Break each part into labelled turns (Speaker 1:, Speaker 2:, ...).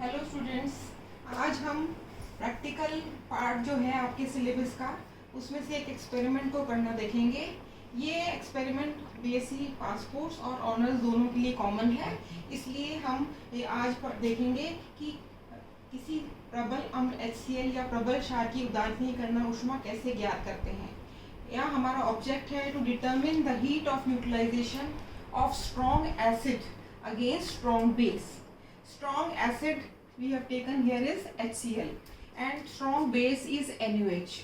Speaker 1: Hello students, आज हम practical part जो है आपके सिलेबस का उसमें से एक एक्सपेरिमेंट को करना देखेंगे। ये एक्सपेरिमेंट बीएससी पासपोर्ट्स और ऑनर्स दोनों के लिए कॉमन है, इसलिए हम आज देखेंगे कि किसी प्रबल अम्ल HCl या प्रबल क्षार की उदासीनीकरण ऊष्मा कैसे ज्ञात करते हैं। यहाँ हमारा ऑब्जेक्ट है to determine the heat of neutralisation of strong acid against strong base. Strong acid we have taken here is HCl and strong base is NaOH।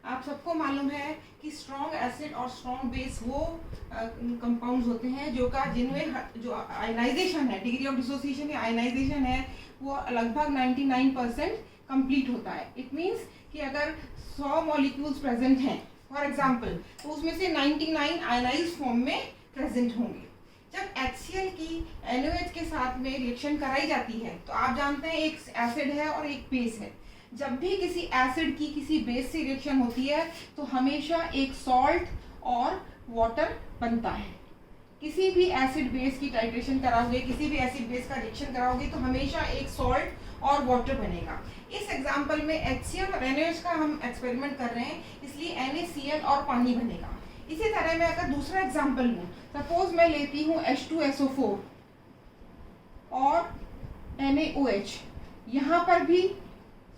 Speaker 1: आप सबको मालूम है कि स्ट्रॉन्ग एसिड और स्ट्रॉन्ग बेस वो कंपाउंड्स होते हैं जिनमें जो आयनाइजेशन है, डिग्री ऑफ डिसोसिएशन या आयनाइजेशन है, वो लगभग 99% कंप्लीट होता है। इट मीन्स कि अगर 100 मॉलिक्यूल्स प्रेजेंट हैं फॉर एग्जांपल, तो उसमें से 99 आयनाइज्ड फॉर्म में प्रेजेंट होंगे। जब HCl की NaOH के साथ में रिएक्शन कराई जाती है तो आप जानते हैं एक एसिड है और एक बेस है। जब भी किसी एसिड की किसी बेस से रिएक्शन होती है तो हमेशा एक सॉल्ट और वाटर बनता है। किसी भी एसिड बेस की टाइट्रेशन कराओगे, किसी भी एसिड बेस का रिएक्शन कराओगे तो हमेशा एक सॉल्ट और वाटर बनेगा। इस एग्जाम्पल में HCl और NaOH का हम एक्सपेरिमेंट कर रहे हैं, इसलिए NaCl और पानी बनेगा। इसी तरह मैं अगर दूसरा एग्जाम्पल लूँ, सपोज मैं लेती हूँ H2SO4 और NaOH, यहाँ पर भी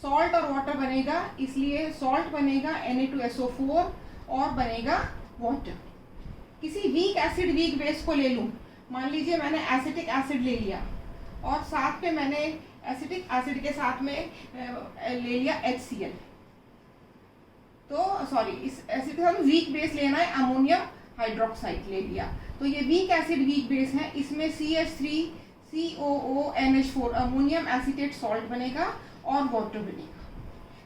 Speaker 1: सॉल्ट और वाटर बनेगा, इसलिए सॉल्ट बनेगा Na2SO4 और बनेगा वाटर। किसी वीक एसिड वीक बेस को ले लूँ, मान लीजिए मैंने एसिटिक एसिड ले लिया और साथ में मैंने एसिटिक एसिड के साथ में ले लिया HCl, तो सॉरी इस एसिड के साथ वीक बेस लेना है, अमोनियम हाइड्रोक्साइड ले लिया, तो ये वीक एसिड वीक बेस है, इसमें CH3COONH4 अमोनियम एसीटेट सॉल्ट बनेगा और वाटर बनेगा।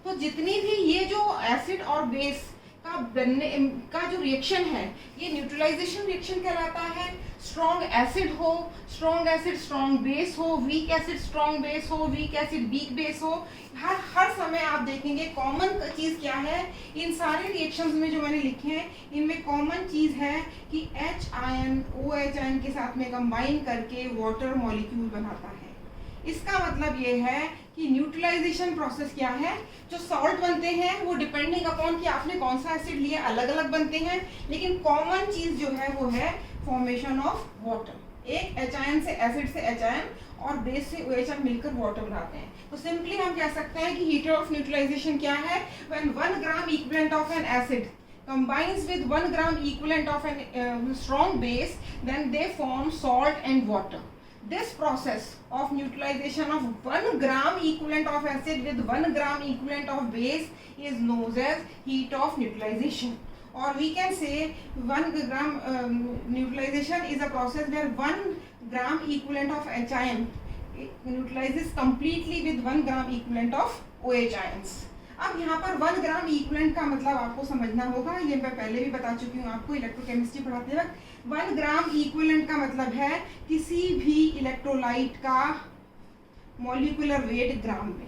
Speaker 1: तो जितनी भी ये जो एसिड और बेस का बनने का जो रिएक्शन है, ये न्यूट्रलाइजेशन रिएक्शन कहलाता है। स्ट्रॉन्ग एसिड हो, स्ट्रॉन्ग एसिड स्ट्रॉन्ग बेस हो, वीक एसिड स्ट्रॉन्ग बेस हो, वीक एसिड वीक बेस हो, हर समय आप देखेंगे कॉमन चीज़ क्या है। इन सारे रिएक्शंस में जो मैंने लिखे हैं, इनमें कॉमन चीज़ है कि H आयन OH आयन के साथ में कंबाइन करके वाटर मॉलिक्यूल बनाता है। इसका मतलब ये है कि न्यूट्रलाइजेशन प्रोसेस क्या है। जो सॉल्ट बनते हैं वो डिपेंडिंग अपॉन कि आपने कौन सा एसिड लिया अलग अलग बनते हैं, लेकिन कॉमन चीज जो है वो है फॉर्मेशन ऑफ वाटर। एक H आयन से एसिड से H आयन और बेस से OH आयन मिलकर वाटर बनाते हैं। तो सिंपली हम कह सकते हैं कि हीट ऑफ न्यूट्रलाइजेशन क्या है, when 1 gram equivalent of N acid combines with 1 gram equivalent of an strong base, then they form salt and water. This process of neutralization of 1 gram equivalent of acid with 1 gram equivalent of base is known as heat of neutralization. Or we can say 1 gram neutralization is a process where 1 gram equivalent of H ion neutralizes completely with 1 gram equivalent of OH ions. अब यहाँ पर 1 gram equivalent का मतलब आपको समझना होगा, ये मैं पहले भी बता चुकी हूँ आपको इलेक्ट्रोकेमिस्ट्री पढ़ाते वक्त। 1 ग्राम इक्विवेलेंट का मतलब है किसी भी इलेक्ट्रोलाइट का मॉलिक्यूलर वेट ग्राम में।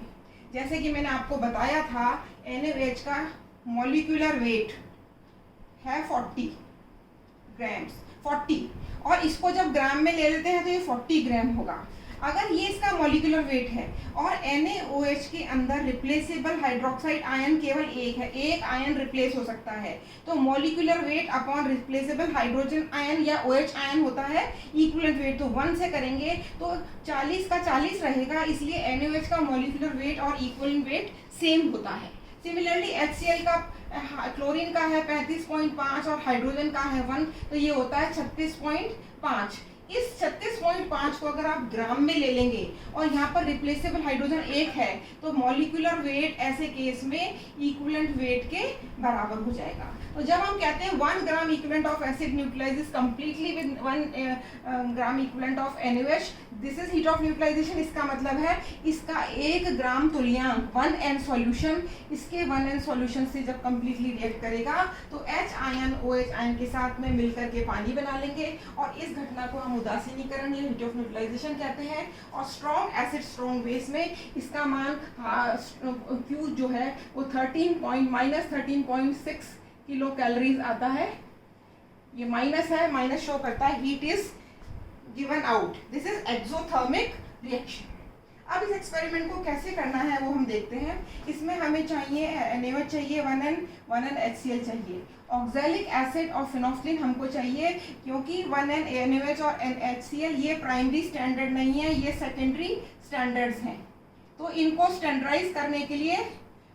Speaker 1: जैसे कि मैंने आपको बताया था NaOH का मॉलिक्यूलर वेट है 40 ग्राम्स, 40, और इसको जब ग्राम में ले लेते हैं तो ये 40 ग्राम होगा। अगर ये इसका मॉलिक्यूलर वेट है और NaOH के अंदर रिप्लेसेबल हाइड्रोक्साइड आयन केवल एक है, एक आयन रिप्लेस हो सकता है, तो molecular weight upon replaceable hydrogen ion या OH आयन होता है इक्विवेलेंट वेट। तो 1 से करेंगे तो 40 का 40 रहेगा, इसलिए NaOH का मॉलिक्यूलर वेट और इक्विवेलेंट वेट सेम होता है। सिमिलरली HCl का क्लोरीन का है 35.5 और हाइड्रोजन का है 1, तो ये होता है 36.5। इस 36.5 को अगर आप ग्राम में ले लेंगे और यहाँ पर रिप्लेसेबल हाइड्रोजन एक है, तो मॉलिक्यूलर वेट ऐसे केस में इक्विवेलेंट वेट के बराबर हो जाएगा। तो जब हम कहते हैं 1 gram equivalent of acid neutralises completely with 1 gram equivalent of NaOH, this is heat of neutralisation. इसका मतलब है इसका 1 ग्राम तुल्यांक 1N सॉल्यूशन इसके 1N सॉल्यूशन से जब कंप्लीटली रिएक्ट करेगा तो H आयन OH आयन के साथ में मिलकर के पानी बना लेंगे, और इस घटना को हम उदासीनीकरण या हीट ऑफ न्यूट्रलाइजेशन कहते हैं। और स्ट्रॉन्ग एसिड स्ट्रॉन्ग बेस में इसका मान Q जो है वो -13.6 किलो कैलोरीज आता है। ये माइनस है, माइनस शो करता है heat is given out, this is exothermic reaction. अब इस एक्सपेरिमेंट को कैसे करना है वो हम देखते हैं। इसमें हमें चाहिए NaOH चाहिए, 1N HCl चाहिए, ऑक्सैलिक एसिड और फिनोफ्थिलीन हमको चाहिए, क्योंकि 1N NaOH और NHCl ये प्राइमरी स्टैंडर्ड नहीं है, ये सेकेंडरी स्टैंडर्ड्स हैं। तो इनको स्टैंडर्डाइज करने के लिए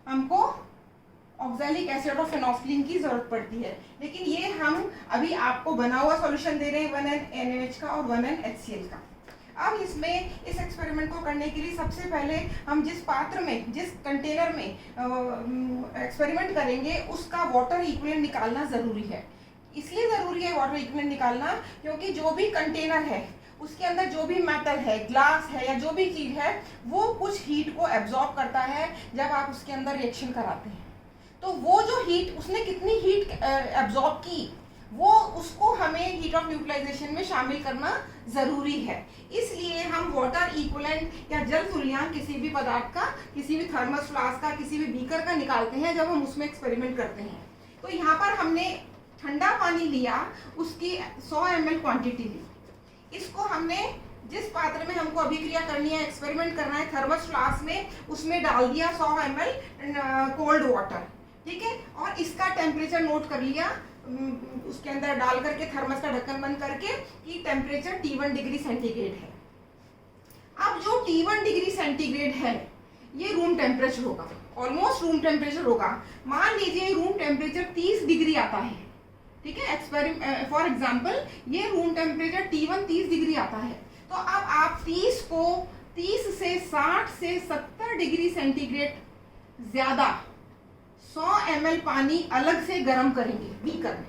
Speaker 1: हमको ऑक्सैलिक एसिड और फिनोफ्थिलीन की जरूरत पड़ती है। लेकिन ये हम अभी आपको बना हुआ सॉल्यूशन दे रहे हैं 1N NaOH का और 1N HCl का। अब इसमें इस एक्सपेरिमेंट को करने के लिए सबसे पहले हम जिस पात्र में, जिस कंटेनर में एक्सपेरिमेंट करेंगे उसका वाटर इक्विवेलेंट निकालना ज़रूरी है। इसलिए ज़रूरी है वाटर इक्विवेलेंट निकालना क्योंकि जो भी कंटेनर है उसके अंदर जो भी मेटल है, ग्लास है या जो भी चीज़ है, वो कुछ हीट को एब्जॉर्ब करता है जब आप उसके अंदर रिएक्शन कराते हैं। तो वो जो हीट, उसने कितनी हीट एब्जॉर्ब की, वो उसको हमें हीट ऑफ न्यूट्रलाइजेशन में शामिल करना ज़रूरी है। इसलिए हम वाटर इक्विवेलेंट या जल तुल्यांक किसी भी पदार्थ का, किसी भी थर्मस फ्लास्क का, किसी भी बीकर का निकालते हैं जब हम उसमें एक्सपेरिमेंट करते हैं। तो यहाँ पर हमने ठंडा पानी लिया, उसकी 100 ml क्वांटिटी ली। इसको हमने जिस पात्र में हमको अभिक्रिया करनी है, एक्सपेरिमेंट करना है थर्मस फ्लास्क में, उसमें डाल दिया 100 ml कोल्ड वाटर, ठीक है। और इसका टेम्परेचर नोट कर लिया, उसके अंदर डाल करके थर्मस का ढक्कन बंद करके कि टेम्परेचर T1 डिग्री सेंटीग्रेड है। अब जो T1 डिग्री सेंटीग्रेड है ये रूम टेम्परेचर होगा, ऑलमोस्ट रूम टेम्परेचर होगा। मान लीजिए रूम टेम्परेचर 30 डिग्री आता है, ठीक है। फॉर एग्जाम्पल ये रूम टेम्परेचर T1 30 डिग्री आता है। तो अब आप 30 को 30 से 60 से 70 डिग्री सेंटीग्रेड ज्यादा 100 ml पानी अलग से गर्म करेंगे बीकर में।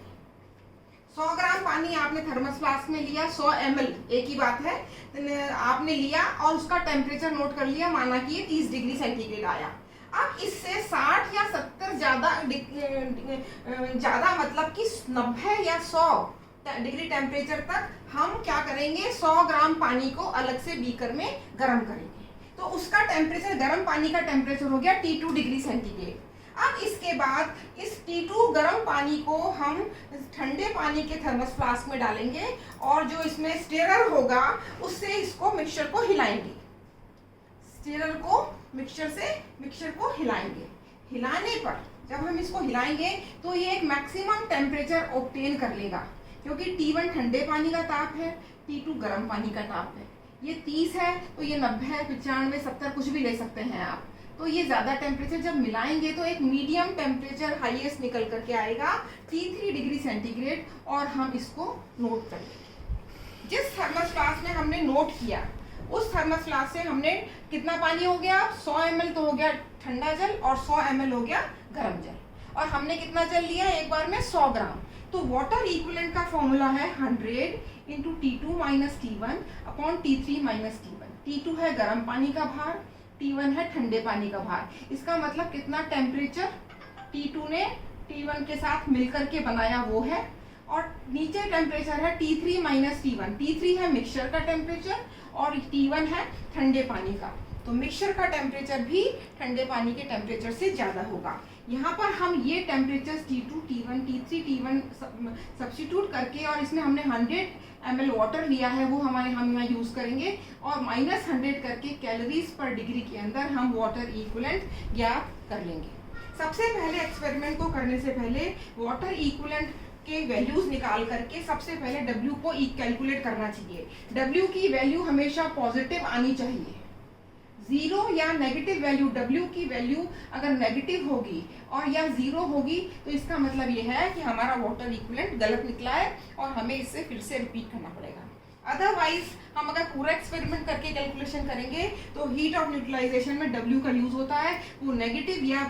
Speaker 1: 100 ग्राम पानी आपने थर्मस फ्लास्क में लिया, 100 ml एक ही बात है, आपने लिया और उसका टेम्परेचर नोट कर लिया, माना कि ये 30 डिग्री सेंटीग्रेड आया। अब इससे 60 या 70 ज़्यादा मतलब कि 90 या 100 डिग्री टेम्परेचर तक हम क्या करेंगे, 100 ग्राम पानी को अलग से बीकर में गर्म करेंगे। तो उसका टेम्परेचर, गर्म पानी का टेम्परेचर हो गया T2 डिग्री सेंटीग्रेड। अब इसके बाद इस T2 गर्म पानी को हम ठंडे पानी के थर्मस फ्लास्क में डालेंगे और जो इसमें स्टेरर होगा उससे इसको मिक्सचर को हिलाएंगे। स्टेरर को मिक्सचर को हिलाएंगे। हिलाने पर जब हम इसको हिलाएंगे तो ये एक मैक्सिमम टेम्परेचर ऑब्टेन कर लेगा, क्योंकि T1 ठंडे पानी का ताप है, T2 गर्म पानी का ताप है। ये 30 है तो ये 90 है, 95, 70 कुछ भी ले सकते हैं आप। तो ये ज़्यादा टेम्परेचर जब मिलाएंगे तो एक मीडियम टेम्परेचर हाईएस्ट निकल करके आएगा T3 डिग्री सेंटीग्रेड, और हम इसको नोट करेंगे। जिस थर्मस फ्लास्क में हमने नोट किया उस थर्मस फ्लास्क से हमने कितना पानी हो गया, 100 ml तो हो गया ठंडा जल और 100 ml हो गया गर्म जल, और हमने कितना जल लिया एक बार में 100 ग्राम। तो वाटर इक्विवेलेंट का फॉर्मूला है 100 into T2 minus T1 upon T3 minus T1। T2 है गर्म पानी का भार, T1 है ठंडे पानी का भार। इसका मतलब कितना टेम्परेचर T2 ने T1 के साथ मिलकर के बनाया वो है, और नीचे टेम्परेचर है T3 माइनस T1। T3 है मिक्सचर का टेम्परेचर और T1 है ठंडे पानी का। तो मिक्सचर का टेम्परेचर भी ठंडे पानी के टेम्परेचर से ज़्यादा होगा। यहाँ पर हम ये temperature T2, T1, T3, T1 substitute करके, और इसमें हमने 100 ml वाटर लिया है वो हम यहाँ यूज़ करेंगे, और -100 करके कैलोरीज पर डिग्री के अंदर हम वाटर इक्विवेलेंट ज्ञात कर लेंगे। सबसे पहले एक्सपेरिमेंट को करने से पहले वाटर इक्विवेलेंट के वैल्यूज निकाल करके सबसे पहले W को कैलकुलेट करना चाहिए। W की वैल्यू हमेशा पॉजिटिव आनी चाहिए। जीरो या नेगेटिव वैल्यू, W की वैल्यू अगर नेगेटिव होगी और या जीरो होगी तो इसका मतलब ये है कि हमारा वाटर इक्विवेलेंट गलत निकला है और हमें इससे फिर से रिपीट करना पड़ेगा। अदरवाइज हम अगर पूरा एक्सपेरिमेंट करके कैलकुलेशन करेंगे तो हीट ऑफ न्यूट्रलाइजेशन में W का यूज होता है, वो नेगेटिव या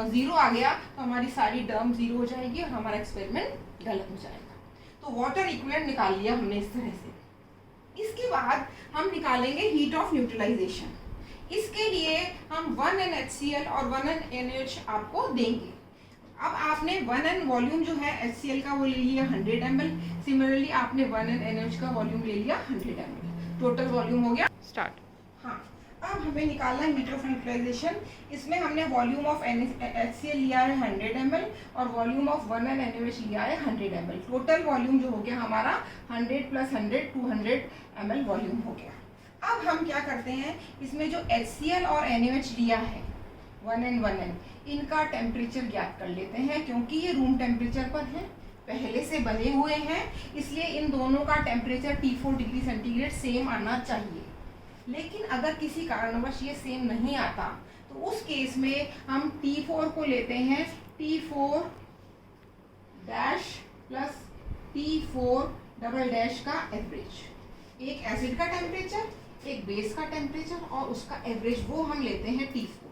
Speaker 1: जीरो आ गया तो हमारी सारी टर्म जीरो हो जाएगी और हमारा एक्सपेरिमेंट गलत हो जाएगा। तो वाटर इक्विवेलेंट निकाल लिया हमने इस तरह से। इसके बाद हम निकालेंगे हीट ऑफ न्यूट्रलाइजेशन। इसके लिए हम 1N HCl और 1N NaOH आपको देंगे। अब आपने 1N वॉल्यूम जो है HCl का वो ले लिया 100 ml, सिमिलरली आपने 1N NaOH का वॉल्यूम ले लिया 100 ml, टोटल वॉल्यूम हो गया स्टार्ट। हाँ, अब हमें निकालना है हीट ऑफ न्यूट्रलाइजेशन। इसमें हमने वॉल्यूम ऑफ HCl लिया है 100 ml और वॉल्यूम ऑफ 1N NaOH लिया है 100 ml। टोटल वॉल्यूम जो हो गया हमारा 100 + 100 200 ml वॉल्यूम हो गया। अब हम क्या करते हैं, इसमें जो HCl और NaOH लिया है 1n 1n, इनका टेम्परेचर ज्ञात कर लेते हैं, क्योंकि ये रूम टेम्परेचर पर है, पहले से बने हुए हैं, इसलिए इन दोनों का temperature T4 degree centigrade same आना चाहिए। लेकिन अगर किसी कारणवश ये सेम नहीं आता तो उस केस में हम T4 को लेते हैं T4 dash plus T4 double dash का एवरेज, एक एसिड का टेम्परेचर, एक बेस का टेम्परेचर और उसका एवरेज, वो हम लेते हैं T4।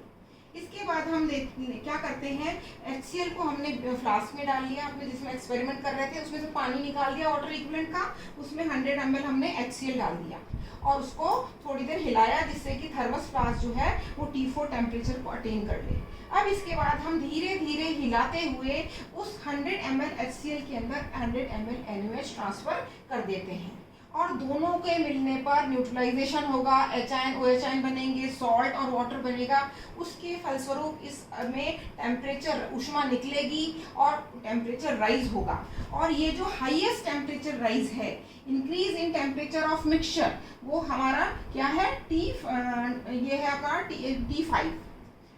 Speaker 1: इसके बाद हम क्या करते हैं, HCl को हमने फ्लास्क में डाल लिया, अपने जिसमें एक्सपेरिमेंट कर रहे थे उसमें से पानी निकाल दिया वाटर इक्विवेलेंट का, उसमें 100 ml हमने HCl डाल दिया और उसको थोड़ी देर हिलाया, जिससे कि थर्मस फ्लास्क जो है वो T4 टेम्परेचर को अटेन कर ले। अब इसके बाद हम धीरे धीरे हिलाते हुए उस 100 ml HCl के अंदर 100 ml NaOH ट्रांसफर कर देते हैं और दोनों के मिलने पर न्यूट्रलाइजेशन होगा, HIN OH बनेंगे, सॉल्ट और वाटर बनेगा। उसके फलस्वरूप इसमें टेम्परेचर ऊष्मा निकलेगी और टेम्परेचर राइज होगा। और ये जो हाईएस्ट टेम्परेचर राइज है, increase in temperature of mixture, वो हमारा क्या है, ये है आपका T5।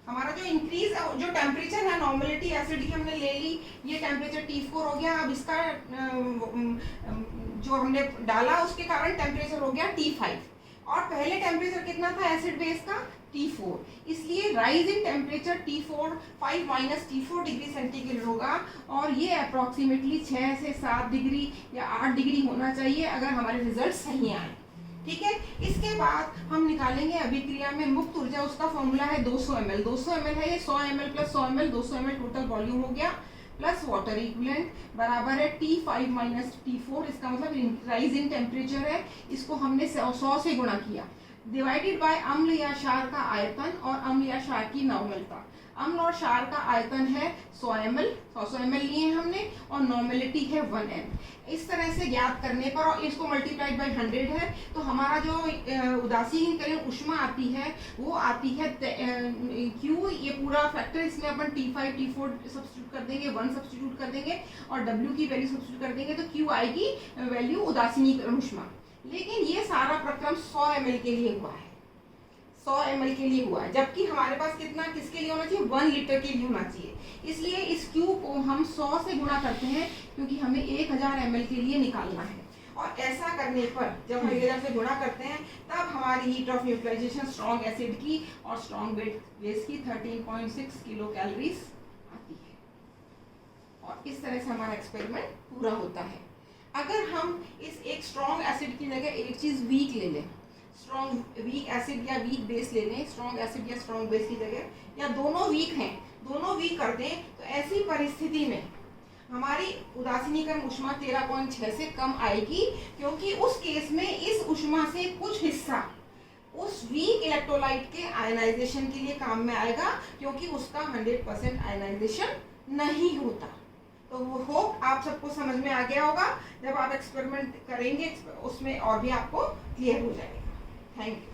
Speaker 1: हमारा जो इंक्रीज जो टेम्परेचर है नॉर्मलिटी एसिड की हमने ले ली, ये टेम्परेचर T4 हो गया। अब इसका जो हमने डाला उसके कारण टेम्परेचर हो गया T5 और पहले टेम्परेचर कितना था एसिड बेस का, T4, इसलिए rise in temperature T4 5 minus T4 degree centigrade होगा और ये अप्रॉक्सीमेटली 6 से 7 डिग्री या 8 डिग्री होना चाहिए अगर हमारे रिजल्ट सही आए। ठीक है, इसके बाद हम निकालेंगे अभिक्रिया में मुक्त ऊर्जा, उसका फॉर्मूला है 200 ml। 200 ml है ये, 100 ml plus 100 ml, 200 ml total volume हो गया, प्लस वाटर इक्विवेलेंट बराबर है T5 माइनस T4, इसका मतलब राइज इन टेम्परेचर है, इसको हमने 100 से गुणा किया, डिवाइडेड बाय अम्ल या क्षार का आयतन और अम्ल या क्षार की नॉर्मलता। अम्ल और क्षार का आयतन है 100 ml, 100 ml लिए हैं हमने और नॉर्मलिटी है 1n। इस तरह से ज्ञात करने पर और इसको मल्टीप्लाइड बाय 100 है तो हमारा जो उदासीनीकरण ऊष्मा आती है वो आती है Q, ये पूरा फैक्टर, इसमें अपन T5 T4 सब्स्टिट्यूट कर देंगे, 1 सब्स्टिट्यूट कर देंगे और W की वैल्यू सब्स्टिट्यूट कर देंगे तो Q आएगी वैल्यू उदासीनीकरण ऊष्मा। लेकिन ये सारा प्रक्रम 100 ml के लिए हुआ है, 100 ml के लिए हुआ है, जबकि हमारे पास कितना किसके लिए होना चाहिए, 1 लीटर के लिए होना चाहिए। इसलिए इस Q को हम 100 से गुणा करते हैं क्योंकि हमें 1000 ml के लिए निकालना है। और ऐसा करने पर जब हम 1000 से गुणा करते हैं तब हमारी heat of neutralisation strong acid की और स्ट्रॉन्ग बेस की 13.6 किलो कैलोरीज आती है। और इस तरह से हमारा एक्सपेरिमेंट पूरा होता है। अगर हम इस एक स्ट्रॉन्ग एसिड की जगह एक चीज वीक ले लें, स्ट्रॉन्ग वीक एसिड या वीक बेस ले लें, स्ट्रॉन्ग एसिड या स्ट्रॉन्ग बेस की जगह, या दोनों वीक हैं, दोनों वीक कर दें, तो ऐसी परिस्थिति में हमारी उदासीनीकरण ऊष्मा 13.6 से कम आएगी, क्योंकि उस केस में इस ऊष्मा से कुछ हिस्सा उस वीक इलेक्ट्रोलाइट के आयनाइजेशन के लिए काम में आएगा, क्योंकि उसका 100% आयनाइजेशन नहीं होता। तो वो होप आप सबको समझ में आ गया होगा। जब आप एक्सपेरिमेंट करेंगे उसमें और भी आपको क्लियर हो जाएगा। Thank you.